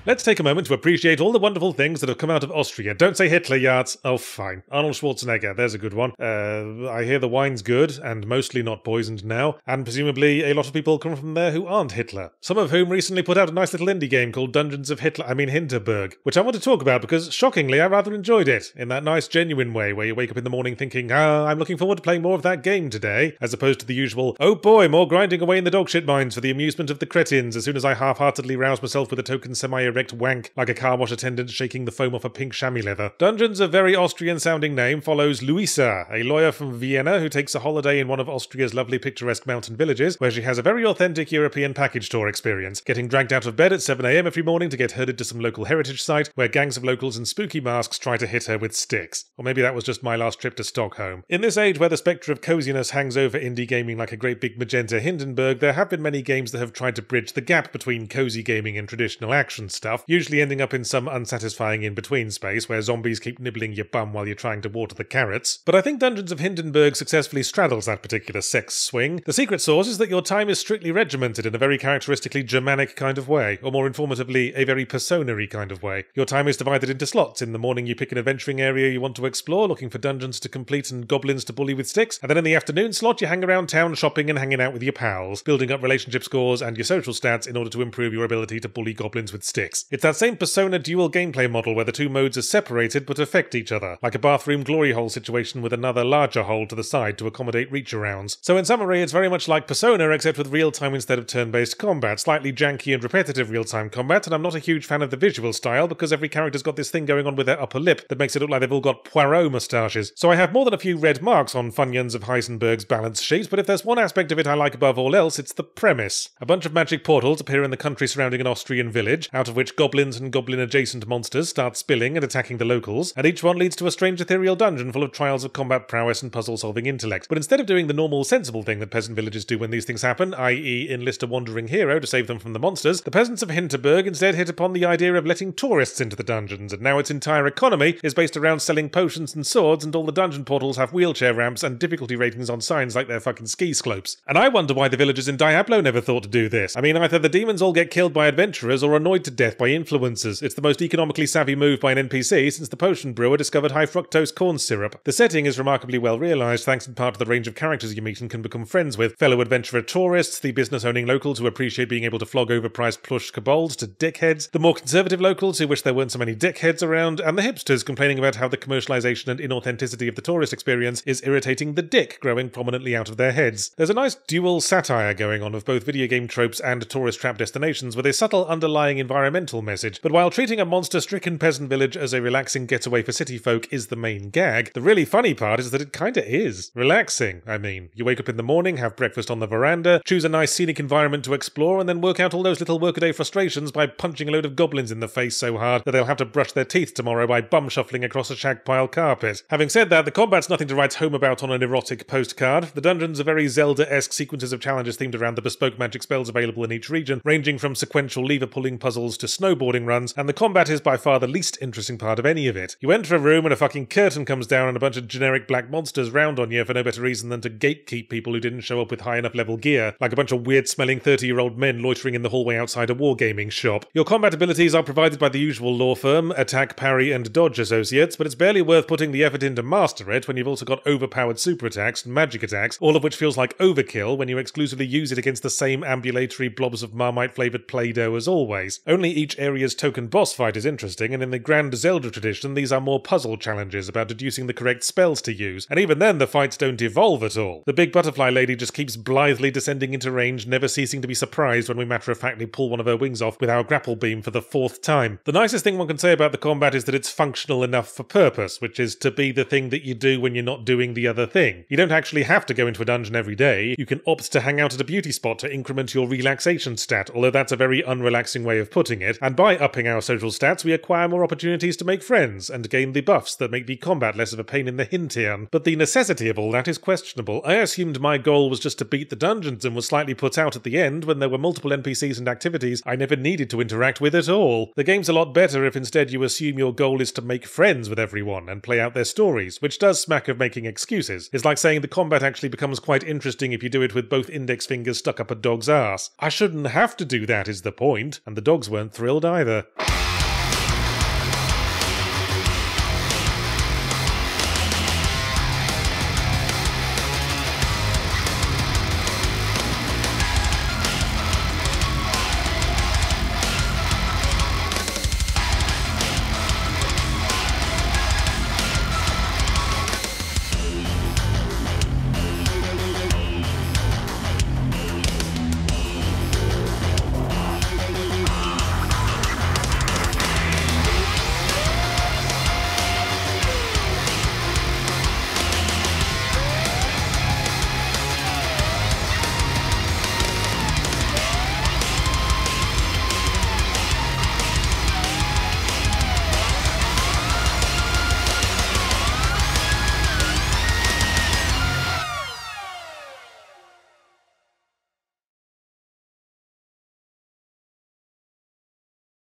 Let's take a moment to appreciate all the wonderful things that have come out of Austria. Don't say Hitler, Yards. Oh, fine. Arnold Schwarzenegger, there's a good one. I hear the wine's good, and mostly not poisoned now, and presumably a lot of people come from there who aren't Hitler. Some of whom recently put out a nice little indie game called Hinterberg, which I want to talk about because, shockingly, I rather enjoyed it, in that nice genuine way where you wake up in the morning thinking, I'm looking forward to playing more of that game today, as opposed to the usual, oh boy, more grinding away in the dogshit mines for the amusement of the cretins, as soon as I half-heartedly rouse myself with a token semi-erect wank like a car wash attendant shaking the foam off a pink chamois leather. Dungeons, a very Austrian-sounding name, follows Luisa, a lawyer from Vienna who takes a holiday in one of Austria's lovely picturesque mountain villages, where she has a very authentic European package tour experience, getting dragged out of bed at 7 AM every morning to get herded to some local heritage site where gangs of locals in spooky masks try to hit her with sticks. Or maybe that was just my last trip to Stockholm. In this age where the spectre of coziness hangs over indie gaming like a great big magenta Hindenburg, there have been many games that have tried to bridge the gap between cozy gaming and traditional action stuff, usually ending up in some unsatisfying in-between space where zombies keep nibbling your bum while you're trying to water the carrots. But I think Dungeons of Hindenburg successfully straddles that particular sex swing. The secret sauce is that your time is strictly regimented in a very characteristically Germanic kind of way, or more informatively, a very persona-y kind of way. Your time is divided into slots. In the morning you pick an adventuring area you want to explore, looking for dungeons to complete and goblins to bully with sticks, and then in the afternoon slot you hang around town shopping and hanging out with your pals, building up relationship scores and your social stats in order to improve your ability to bully goblins with sticks. It's that same Persona dual gameplay model where the two modes are separated but affect each other, like a bathroom glory hole situation with another larger hole to the side to accommodate reach-arounds. So in summary, it's very much like Persona except with real-time instead of turn-based combat, slightly janky and repetitive real-time combat, and I'm not a huge fan of the visual style because every character's got this thing going on with their upper lip that makes it look like they've all got Poirot moustaches. So I have more than a few red marks on Funyuns of Heisenberg's balance sheet, but if there's one aspect of it I like above all else, it's the premise. A bunch of magic portals appear in the country surrounding an Austrian village, out of which goblins and goblin-adjacent monsters start spilling and attacking the locals, and each one leads to a strange ethereal dungeon full of trials of combat prowess and puzzle-solving intellect. But instead of doing the normal sensible thing that peasant villages do when these things happen, i.e. enlist a wandering hero to save them from the monsters, the peasants of Hinterberg instead hit upon the idea of letting tourists into the dungeons, and now its entire economy is based around selling potions and swords, and all the dungeon portals have wheelchair ramps and difficulty ratings on signs like they're fucking ski slopes. And I wonder why the villagers in Diablo never thought to do this. I mean, either the demons all get killed by adventurers or annoyed to death by influencers. It's the most economically savvy move by an NPC since the potion brewer discovered high fructose corn syrup. The setting is remarkably well realised thanks in part to the range of characters you meet and can become friends with. Fellow adventurer tourists, the business-owning locals who appreciate being able to flog overpriced plush kobolds to dickheads, the more conservative locals who wish there weren't so many dickheads around, and the hipsters complaining about how the commercialisation and inauthenticity of the tourist experience is irritating the dick growing prominently out of their heads. There's a nice dual satire going on of both video game tropes and tourist trap destinations with a subtle underlying environmental message, but while treating a monster-stricken peasant village as a relaxing getaway for city folk is the main gag, the really funny part is that it kinda is. Relaxing, I mean. You wake up in the morning, have breakfast on the veranda, choose a nice scenic environment to explore, and then work out all those little workaday frustrations by punching a load of goblins in the face so hard that they'll have to brush their teeth tomorrow by bum shuffling across a shag pile carpet. Having said that, the combat's nothing to write home about on an erotic postcard. The dungeons are very Zelda-esque sequences of challenges themed around the bespoke magic spells available in each region, ranging from sequential lever-pulling puzzles to snowboarding runs, and the combat is by far the least interesting part of any of it. You enter a room and a fucking curtain comes down and a bunch of generic black monsters round on you for no better reason than to gatekeep people who didn't show up with high enough level gear, like a bunch of weird-smelling 30-year-old men loitering in the hallway outside a wargaming shop. Your combat abilities are provided by the usual law firm, attack, parry, and dodge associates, but it's barely worth putting the effort in to master it when you've also got overpowered super attacks and magic attacks, all of which feels like overkill when you exclusively use it against the same ambulatory blobs of Marmite-flavoured Play-Doh as always. Only each area's token boss fight is interesting, and in the grand Zelda tradition, these are more puzzle challenges about deducing the correct spells to use, and even then the fights don't evolve at all. The big butterfly lady just keeps blithely descending into range, never ceasing to be surprised when we matter-of-factly pull one of her wings off with our grapple beam for the 4th time. The nicest thing one can say about the combat is that it's functional enough for purpose, which is to be the thing that you do when you're not doing the other thing. You don't actually have to go into a dungeon every day, you can opt to hang out at a beauty spot to increment your relaxation stat, although that's a very unrelaxing way of putting it, and by upping our social stats we acquire more opportunities to make friends, and gain the buffs that make the combat less of a pain in the Hintian. But the necessity of all that is questionable. I assumed my goal was just to beat the dungeons and was slightly put out at the end when there were multiple NPCs and activities I never needed to interact with at all. The game's a lot better if instead you assume your goal is to make friends with everyone and play out their stories, which does smack of making excuses. It's like saying the combat actually becomes quite interesting if you do it with both index fingers stuck up a dog's ass. I shouldn't have to do that is the point, and the dogs weren't thrilled either.